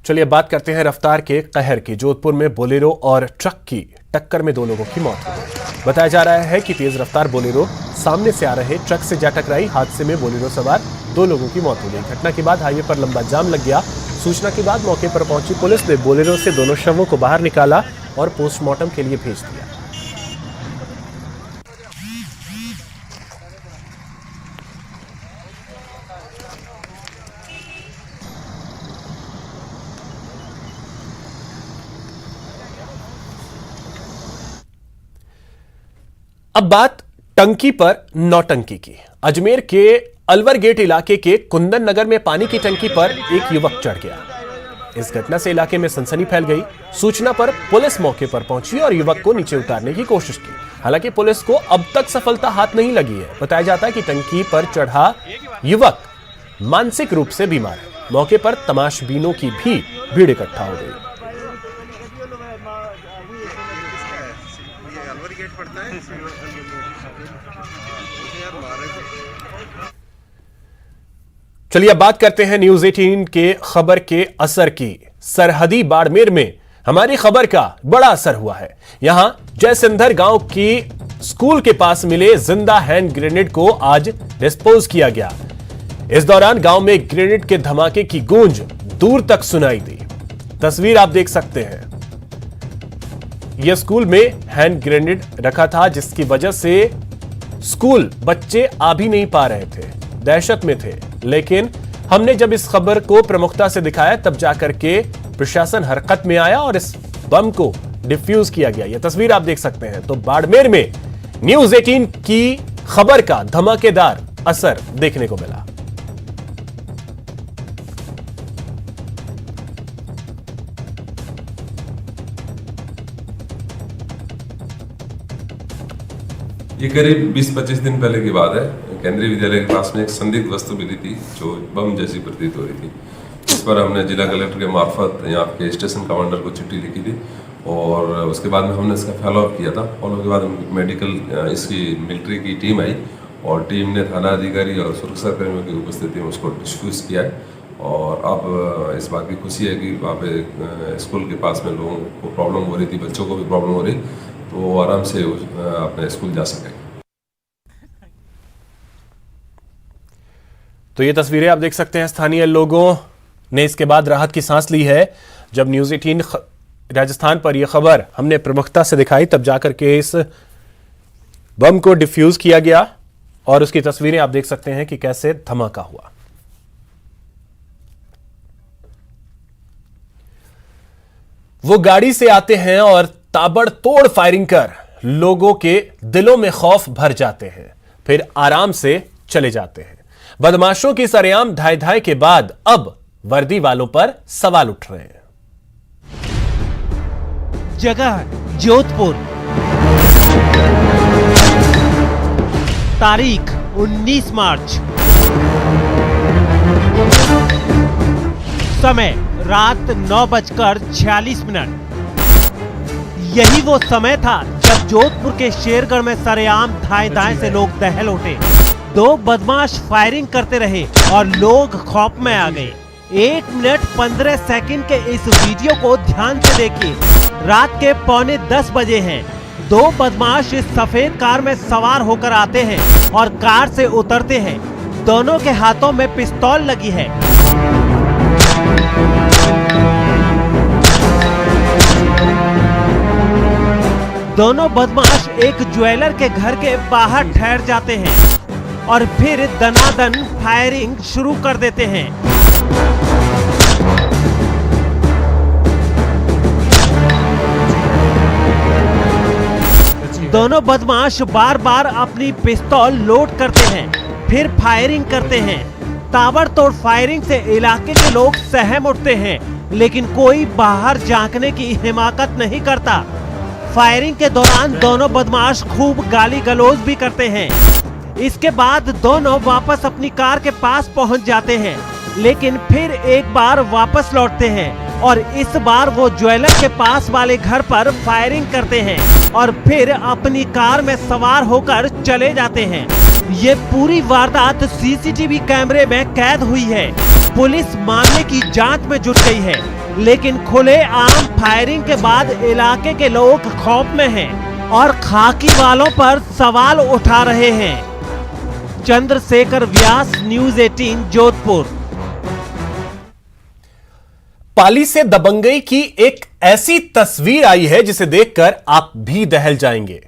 चलिए बात करते हैं रफ्तार के कहर की। जोधपुर में बोलेरो और ट्रक की टक्कर में 2 लोगों की मौत हो गई। बताया जा रहा है कि तेज रफ्तार बोलेरो सामने से आ रहे ट्रक से जा टकराई। हादसे में बोलेरो सवार 2 लोगों की मौत हो गई। घटना के बाद हाईवे पर लंबा जाम लग गया। सूचना के बाद मौके पर पहुंची पुलिस ने बोलेरो से दोनों शवों को बाहर निकाला और पोस्टमार्टम के लिए भेज दिया। अब बात टंकी पर नौटंकी की। अजमेर के अलवर गेट इलाके के कुंदन नगर में पानी की टंकी पर एक युवक चढ़ गया। इस घटना से इलाके में सनसनी फैल गई। सूचना पर पुलिस मौके पर पहुंची और युवक को नीचे उतारने की कोशिश की। हालांकि पुलिस को अब तक सफलता हाथ नहीं लगी है। बताया जाता है कि टंकी पर चढ़ा युवक मानसिक रूप से बीमार है। मौके पर तमाशबीनों की भी भीड़ इकट्ठा हो गई। चलिए अब बात करते हैं न्यूज 18 के खबर के असर की। सरहदी बाड़मेर में हमारी खबर का बड़ा असर हुआ है। यहां जयसिंधर गांव की स्कूल के पास मिले जिंदा हैंड ग्रेनेड को आज डिस्पोज किया गया। इस दौरान गांव में ग्रेनेड के धमाके की गूंज दूर तक सुनाई दी। तस्वीर आप देख सकते हैं। यह स्कूल में हैंड ग्रेनेड रखा था, जिसकी वजह से स्कूल बच्चे आ भी नहीं पा रहे थे, दहशत में थे। लेकिन हमने जब इस खबर को प्रमुखता से दिखाया तब जाकर के प्रशासन हरकत में आया और इस बम को डिफ्यूज किया गया। यह तस्वीर आप देख सकते हैं। तो बाड़मेर में न्यूज 18 की खबर का धमाकेदार असर देखने को मिला। ये करीब 20-25 दिन पहले की बात है। केंद्रीय विद्यालय के पास में एक संदिग्ध वस्तु मिली थी जो बम जैसी प्रतीत हो रही थी। इस पर हमने जिला कलेक्टर के मार्फत यहाँ के स्टेशन कमांडर को चिट्ठी लिखी थी और उसके बाद में हमने इसका फॉलोअप किया था। फॉलोअप के बाद मेडिकल इसकी मिलिट्री की टीम आई और टीम ने थाना अधिकारी और सुरक्षा कर्मियों की उपस्थिति में उसको डिस्फ्यूज किया है। और अब इस बात की खुशी है कि वहाँ पे स्कूल के पास में लोगों को प्रॉब्लम हो रही थी, बच्चों को भी प्रॉब्लम हो रही, तो वो आराम से अपने स्कूल जा सके। तो ये तस्वीरें आप देख सकते हैं। स्थानीय लोगों ने इसके बाद राहत की सांस ली है। जब न्यूज 18 राजस्थान पर यह खबर हमने प्रमुखता से दिखाई तब जाकर के इस बम को डिफ्यूज किया गया और उसकी तस्वीरें आप देख सकते हैं कि कैसे धमाका हुआ। वो गाड़ी से आते हैं और ताबड़तोड़ फायरिंग कर लोगों के दिलों में खौफ भर जाते हैं, फिर आराम से चले जाते हैं। बदमाशों की सरेआम ढाई ढाई के बाद अब वर्दी वालों पर सवाल उठ रहे हैं। जगह जोधपुर, तारीख 19 मार्च, समय रात 9:46। यही वो समय था जब जोधपुर के शेरगढ़ में सरेआम धाए धाए से लोग दहल उठे। 2 बदमाश फायरिंग करते रहे और लोग खौफ में आ गए। 1 मिनट 15 सेकंड के इस वीडियो को ध्यान से देखिए। रात के 9:45 बजे हैं। 2 बदमाश इस सफेद कार में सवार होकर आते हैं और कार से उतरते हैं। दोनों के हाथों में पिस्तौल लगी है। दोनों बदमाश एक ज्वेलर के घर के बाहर ठहर जाते हैं और फिर दनादन फायरिंग शुरू कर देते हैं। दोनों बदमाश बार बार अपनी पिस्तौल लोड करते हैं, फिर फायरिंग करते हैं। ताबड़तोड़ फायरिंग से इलाके के लोग सहम उठते हैं, लेकिन कोई बाहर झांकने की हिमाकत नहीं करता। फायरिंग के दौरान दोनों बदमाश खूब गाली गलौज भी करते हैं। इसके बाद दोनों वापस अपनी कार के पास पहुंच जाते हैं, लेकिन फिर एक बार वापस लौटते हैं और इस बार वो ज्वेलर के पास वाले घर पर फायरिंग करते हैं और फिर अपनी कार में सवार होकर चले जाते हैं। ये पूरी वारदात सीसीटीवी कैमरे में कैद हुई है। पुलिस मामले की जांच में जुट गई है। लेकिन खुलेआम फायरिंग के बाद इलाके के लोग खौफ में हैं और खाकी वालों पर सवाल उठा रहे हैं। चंद्रशेखर व्यास, न्यूज़ 18 जोधपुर। पाली से दबंगई की एक ऐसी तस्वीर आई है जिसे देखकर आप भी दहल जाएंगे।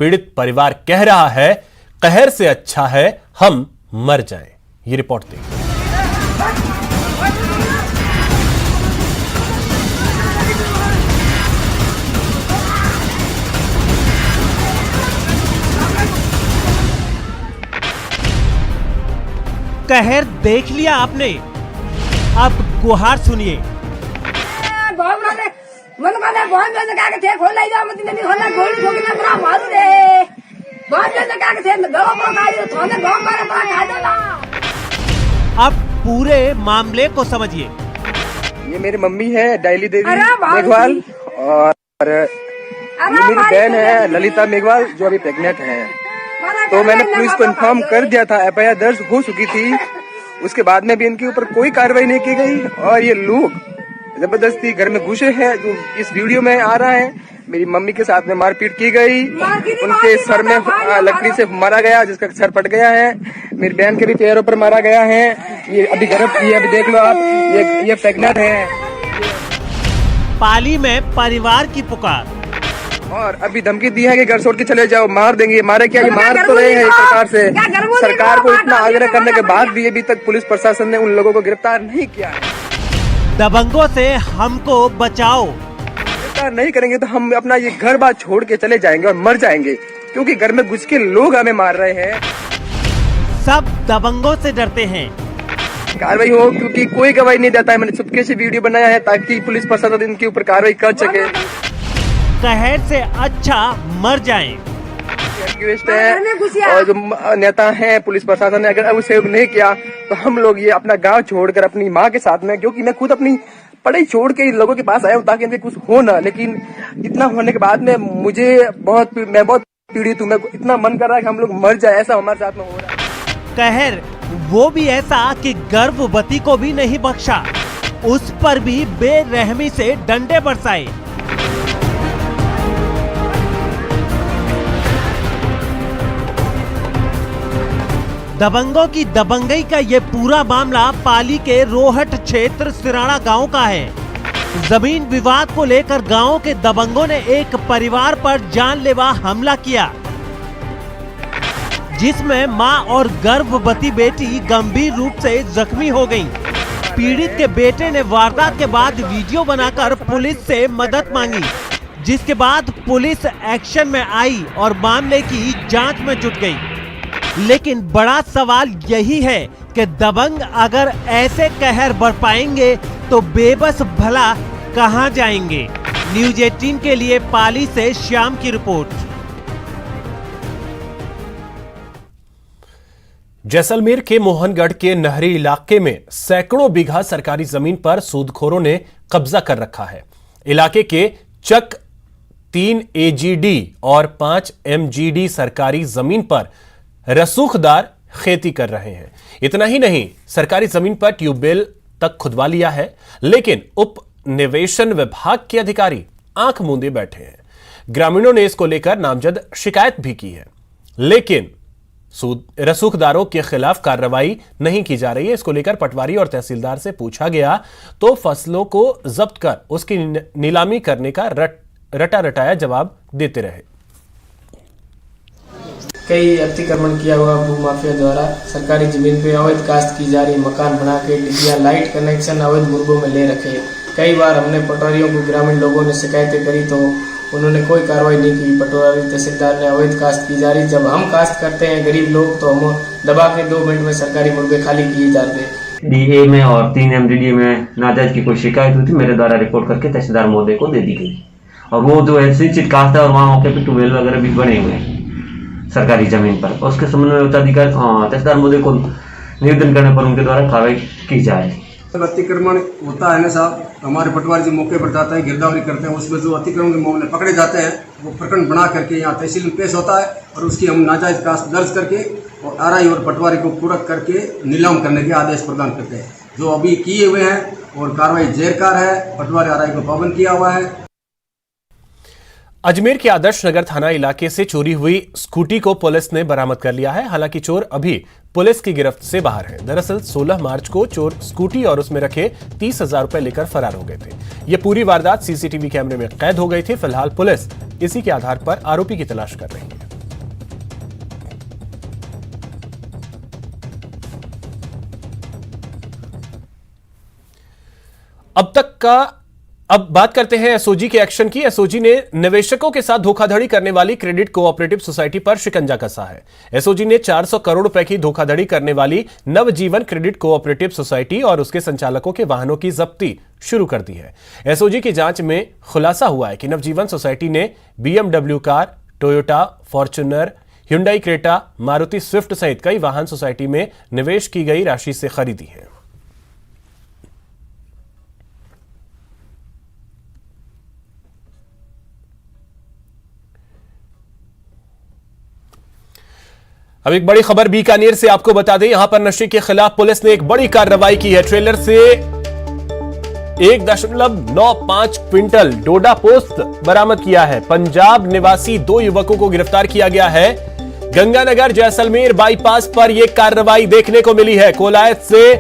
पीड़ित परिवार कह रहा है, कहर से अच्छा है हम मर जाएं। ये रिपोर्ट देखिए। कहर देख लिया आपने, अब गुहार सुनिए। अब पूरे मामले को समझिए। ये मेरी मम्मी है डायली देवी मेघवाल, और ये मेरी बहन है ललिता मेघवाल जो अभी प्रेग्नेंट है। तो मैंने पुलिस को इन्फॉर्म कर दिया था, FIR दर्ज हो चुकी थी। उसके बाद में भी इनके ऊपर कोई कार्रवाई नहीं की गई और ये लोग जबरदस्ती घर में घुसे हैं। जो इस वीडियो में आ रहा है, मेरी मम्मी के साथ में मारपीट की गई, उनके सर में लकड़ी से मारा गया जिसका सर फट गया है। मेरी बहन के भी पैरों पर मारा गया है। ये अभी अभी देख लो आप, ये प्रेग्नेंट है। पाली में परिवार की पुकार और अभी धमकी दी है कि घर छोड़ के चले जाओ, मार देंगे। मारे क्या, ये मार तो रहे हैं सरकार से। सरकार को इतना आग्रह करने के बाद भी अभी तक पुलिस प्रशासन ने उन लोगों को गिरफ्तार नहीं किया है। दबंगों से हमको बचाओ। गिरफ्तार नहीं करेंगे तो हम अपना ये घर बार छोड़ के चले जाएंगे और मर जाएंगे, क्योंकि घर में घुस के लोग हमें मार रहे हैं। सब दबंगों से डरते हैं। कार्रवाई हो, क्योंकि कोई गवाही नहीं देता है। मैंने चुपके से वीडियो बनाया है ताकि पुलिस प्रशासन इनके ऊपर कार्रवाई कर सके। कहर से अच्छा मर जाएं। रिक्वेस्ट है, और जो नेता हैं पुलिस प्रशासन ने अगर अब सहयोग नहीं किया तो हम लोग ये अपना गांव छोड़कर अपनी माँ के साथ में, क्योंकि मैं खुद अपनी पढ़ाई छोड़ के इन लोगों के पास आया हूँ ताकि इनके कुछ हो ना। लेकिन इतना होने के बाद में मैं बहुत पीड़ित हूँ। मैं इतना मन कर रहा है कि हम लोग मर जाए, ऐसा हमारे साथ में हो रहा है। कहर वो भी ऐसा कि गर्भवती को भी नहीं बख्शा, उस पर भी बेरहमी से डंडे बरसाए। दबंगों की दबंगई का ये पूरा मामला पाली के रोहट क्षेत्र सिराड़ा गांव का है। जमीन विवाद को लेकर गांव के दबंगों ने एक परिवार पर जानलेवा हमला किया, जिसमें मां और गर्भवती बेटी गंभीर रूप से जख्मी हो गईं। पीड़ित के बेटे ने वारदात के बाद वीडियो बनाकर पुलिस से मदद मांगी, जिसके बाद पुलिस एक्शन में आई और मामले की जांच में जुट गई। लेकिन बड़ा सवाल यही है कि दबंग अगर ऐसे कहर बरपाएंगे तो बेबस भला कहां जाएंगे। न्यूज़ 18 के लिए पाली से श्याम की रिपोर्ट। जैसलमेर के मोहनगढ़ के नहरी इलाके में सैकड़ों बीघा सरकारी जमीन पर सूदखोरों ने कब्जा कर रखा है। इलाके के चक 3 AGD और 5 MGD सरकारी जमीन पर रसूखदार खेती कर रहे हैं। इतना ही नहीं, सरकारी जमीन पर ट्यूबवेल तक खुदवा लिया है, लेकिन उप निवेशन विभाग के अधिकारी आंख मूंदे बैठे हैं। ग्रामीणों ने इसको लेकर नामजद शिकायत भी की है, लेकिन रसूखदारों के खिलाफ कार्रवाई नहीं की जा रही है। इसको लेकर पटवारी और तहसीलदार से पूछा गया तो फसलों को जब्त कर उसकी नीलामी करने का रटा रटाया जवाब देते रहे। कई अतिक्रमण किया हुआ भूमाफिया द्वारा सरकारी जमीन पे अवैध काश्त की जा रही, मकान बना के डिग्रियां, लाइट कनेक्शन अवैध मुर्गों में ले रखे। कई बार हमने पटवारियों को, ग्रामीण लोगों ने शिकायतें करी तो उन्होंने कोई कार्रवाई नहीं की। पटवारी तहसीलदार ने अवैध काश्त की जा रही। जब हम काश्त करते हैं गरीब लोग तो हम दबा के 2 मिनट में सरकारी मुर्गे खाली किए जाते। DA में और 3 MDD में नाजायज की कोई शिकायत हुई थी, मेरे द्वारा रिपोर्ट करके तहसीलदार महोदय को दे दी गई। और वो जो है सिंचित काश्त है और वहाँ मौके पर ट्यूबवेल वगैरह भी बने हुए हैं सरकारी जमीन पर। और उसके संबंध में उच्चाधिकारी तहसीलदार महोदय को निवेदन करने पर उनके द्वारा कार्रवाई की जाए। अतिक्रमण होता है ना साहब, हमारे पटवारी जी मौके पर जाते हैं, गिरदावरी करते हैं। उसमें जो अतिक्रमण के मामले पकड़े जाते हैं वो प्रकरण बना करके यहाँ तहसील में पेश होता है और उसकी हम नाजायज काश्त दर्ज करके और RI और पटवारी को पूरक करके नीलाम करने के आदेश प्रदान करते हैं। जो अभी किए हुए हैं और कार्रवाई जेरकार है। पटवारी आरआई को पाबंद किया हुआ है। अजमेर के आदर्श नगर थाना इलाके से चोरी हुई स्कूटी को पुलिस ने बरामद कर लिया है। हालांकि चोर अभी पुलिस की गिरफ्त से बाहर है। दरअसल 16 मार्च को चोर स्कूटी और उसमें रखे 30,000 रुपए लेकर फरार हो गए थे। यह पूरी वारदात सीसीटीवी कैमरे में कैद हो गई थी। फिलहाल पुलिस इसी के आधार पर आरोपी की तलाश कर रही है। अब बात करते हैं एसओजी के एक्शन की। एसओजी ने निवेशकों के साथ धोखाधड़ी करने वाली क्रेडिट कोऑपरेटिव सोसाइटी पर शिकंजा कसा है। एसओजी ने 400 करोड़ रुपए की धोखाधड़ी करने वाली नवजीवन क्रेडिट कोऑपरेटिव सोसाइटी और उसके संचालकों के वाहनों की जब्ती शुरू कर दी है। एसओजी की जांच में खुलासा हुआ है कि नवजीवन सोसाइटी ने BMW car, Toyota Fortuner, Hyundai Creta, Maruti Swift सहित कई वाहन सोसाइटी में निवेश की गई राशि से खरीदी है। अब एक बड़ी खबर बीकानेर से आपको बता दें। यहां पर नशे के खिलाफ पुलिस ने एक बड़ी कार्रवाई की है। ट्रेलर से 1.95 क्विंटल डोडा पोस्त बरामद किया है। पंजाब निवासी 2 युवकों को गिरफ्तार किया गया है। गंगानगर जैसलमेर बाईपास पर यह कार्रवाई देखने को मिली है। कोलायत से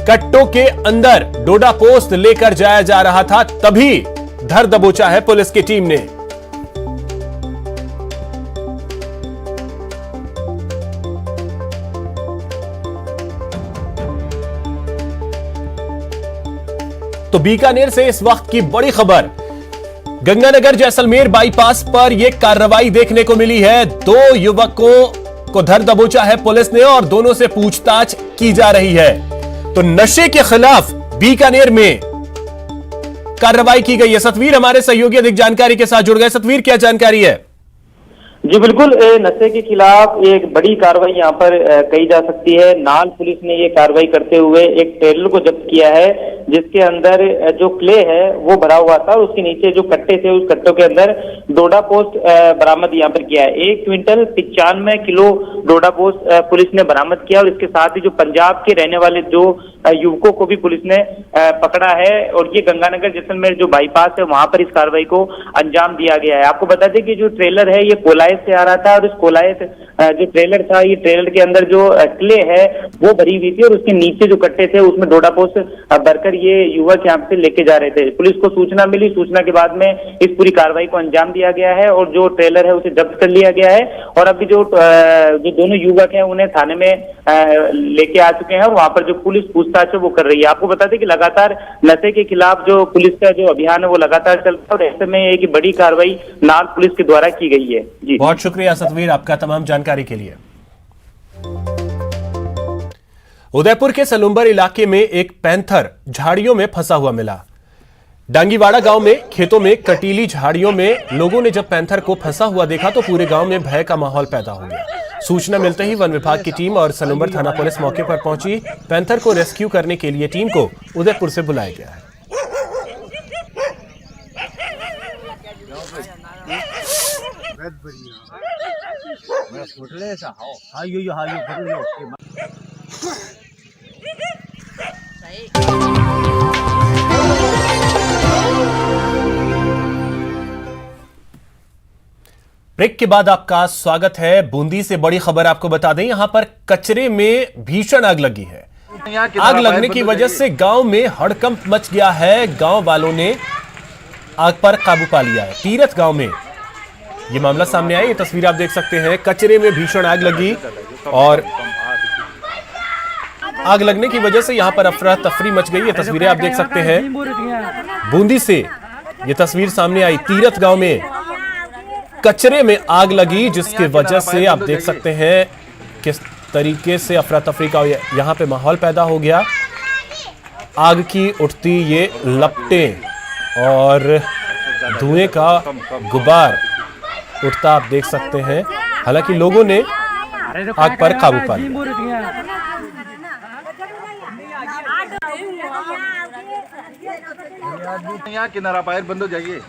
कट्टों के अंदर डोडा पोस्त लेकर जाया जा रहा था, तभी धर दबोचा है पुलिस की टीम ने। तो बीकानेर से इस वक्त की बड़ी खबर। गंगानगर जैसलमेर बाईपास पर यह कार्रवाई देखने को मिली है। 2 युवकों को धर दबोचा है पुलिस ने और दोनों से पूछताछ की जा रही है। तो नशे के खिलाफ बीकानेर में कार्रवाई की गई है। सतवीर हमारे सहयोगी अधिक जानकारी के साथ जुड़ गए। सतवीर, क्या जानकारी है? जी बिल्कुल, नशे के खिलाफ एक बड़ी कार्रवाई यहाँ पर कही जा सकती है। नाल पुलिस ने ये कार्रवाई करते हुए एक ट्रेलर को जब्त किया है, जिसके अंदर जो क्ले है वो भरा हुआ था और उसके नीचे जो कट्टे थे उस कट्टों के अंदर डोडा पोस्ट बरामद यहाँ पर किया है। 1 क्विंटल 95 किलो डोडा पोस्ट पुलिस ने बरामद किया और इसके साथ ही जो पंजाब के रहने वाले 2 युवकों को भी पुलिस ने पकड़ा है। और ये गंगानगर जैसलमेर जो बाईपास है वहां पर इस कार्रवाई को अंजाम दिया गया है। आपको बता दें कि जो ट्रेलर है ये कोलायत से आ रहा था और इस कोलायत जो ट्रेलर था, ये ट्रेलर के अंदर जो क्ले है वो भरी हुई थी और उसके नीचे जो कट्टे थे उसमें डोडा पोस्ट भरकर ये युवक यहाँ से लेके जा रहे थे। पुलिस को सूचना मिली, सूचना के बाद में इस पूरी कार्रवाई को अंजाम दिया गया है और जो ट्रेलर है उसे जब्त कर लिया गया है। और अभी जो दोनों युवक हैं उन्हें थाने में लेके आ चुके हैं और वहां पर जो पुलिस पूछताछ है वो कर रही है। आपको बता दें कि लगातार नशे के खिलाफ जो पुलिस का जो अभियान है वो लगातार चल रहा है और ऐसे में एक बड़ी कार्रवाई नाल पुलिस के द्वारा की गई है। जी बहुत शुक्रिया सतवीर आपका तमाम जानकारी के लिए। उदयपुर के सलुंबर इलाके में एक पैंथर झाड़ियों में फंसा हुआ मिला। डांगीवाड़ा गांव में खेतों में कटीली झाड़ियों में लोगों ने जब पैंथर को फंसा हुआ देखा तो पूरे गांव में भय का माहौल पैदा हो गया। सूचना मिलते ही वन विभाग की टीम और सलुंबर थाना पुलिस मौके पर पहुंची। पैंथर को रेस्क्यू करने के लिए टीम को उदयपुर से बुलाया गया है। ब्रेक के बाद आपका स्वागत है। बूंदी से बड़ी खबर आपको बता दें, यहां पर कचरे में भीषण आग लगी है। आग लगने की वजह से गांव में हड़कंप मच गया है। गांव वालों ने आग पर काबू पा लिया है। तीरथ गांव में यह मामला सामने आया। ये तस्वीर आप देख सकते हैं। कचरे में भीषण आग लगी और आग लगने की वजह से यहां पर अफरा तफरी मच गई। ये तस्वीरें आप देख सकते हैं। बूंदी से यह तस्वीर सामने आई। तीरथ गांव में कचरे में आग लगी, जिसकी वजह से आप देख सकते हैं किस तरीके से अफरा तफरी का यहां पे माहौल पैदा हो गया। आग की उठती ये लपटें और धुएं का गुबार उठता आप देख सकते हैं। हालांकि लोगों ने आग पर काबू पा लिया। यहाँ किनारा पायर बंद हो जाइए।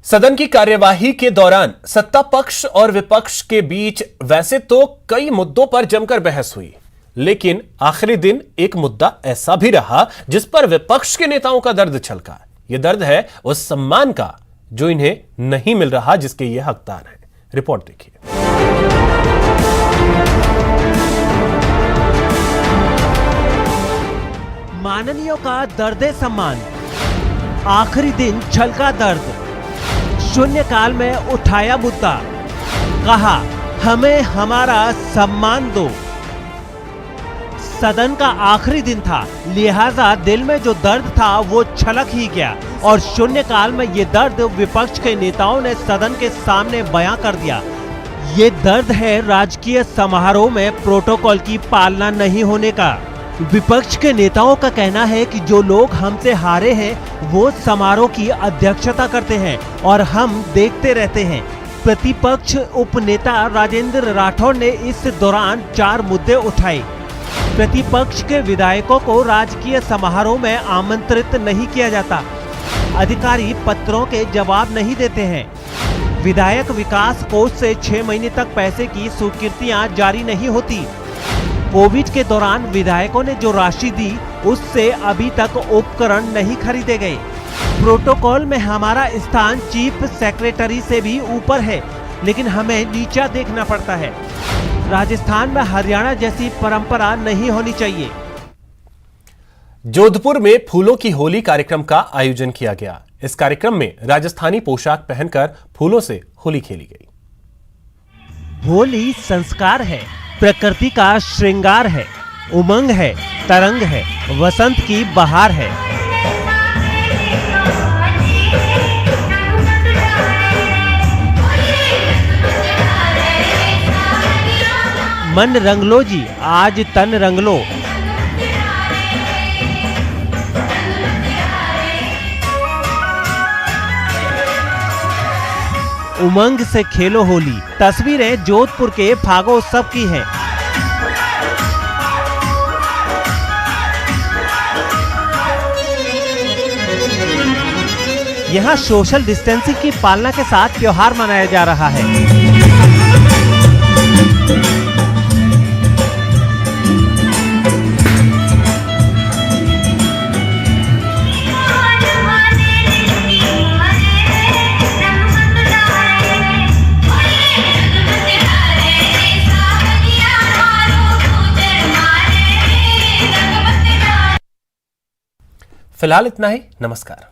सदन की कार्यवाही के दौरान सत्ता पक्ष और विपक्ष के बीच वैसे तो कई मुद्दों पर जमकर बहस हुई, लेकिन आखिरी दिन एक मुद्दा ऐसा भी रहा जिस पर विपक्ष के नेताओं का दर्द छलका। यह दर्द है उस सम्मान का जो इन्हें नहीं मिल रहा, जिसके ये हकदार हैं। रिपोर्ट देखिए। माननीयों का दर्दे सम्मान, आखिरी दिन छलका दर्द। शून्यकाल में उठाया मुद्दा, कहा हमें हमारा सम्मान दो। सदन का आखिरी दिन था, लिहाजा दिल में जो दर्द था वो छलक ही गया और शून्यकाल में ये दर्द विपक्ष के नेताओं ने सदन के सामने बयां कर दिया। ये दर्द है राजकीय समारोह में प्रोटोकॉल की पालना नहीं होने का। विपक्ष के नेताओं का कहना है कि जो लोग हमसे हारे हैं वो समारोह की अध्यक्षता करते हैं और हम देखते रहते हैं। प्रतिपक्ष उपनेता राजेंद्र राठौड़ ने इस दौरान 4 मुद्दे उठाए। प्रतिपक्ष के विधायकों को राजकीय समारोह में आमंत्रित नहीं किया जाता, अधिकारी पत्रों के जवाब नहीं देते हैं, विधायक विकास कोष से 6 महीने तक पैसे की स्वीकृतियां जारी नहीं होती, कोविड के दौरान विधायकों ने जो राशि दी उससे अभी तक उपकरण नहीं खरीदे गए। प्रोटोकॉल में हमारा स्थान चीफ सेक्रेटरी से भी ऊपर है, लेकिन हमें नीचा देखना पड़ता है। राजस्थान में हरियाणा जैसी परंपरा नहीं होनी चाहिए। जोधपुर में फूलों की होली कार्यक्रम का आयोजन किया गया। इस कार्यक्रम में राजस्थानी पोशाक पहनकर फूलों से होली खेली गई। होली संस्कार है, प्रकृति का श्रृंगार है, उमंग है, तरंग है, वसंत की बहार है। मन रंग लो जी, आज तन रंग लो। उमंग से खेलो होली। तस्वीरें जोधपुर के फागोत्सव की हैं। यहाँ सोशल डिस्टेंसिंग की पालना के साथ त्योहार मनाया जा रहा है। फिलहाल इतना ही। नमस्कार।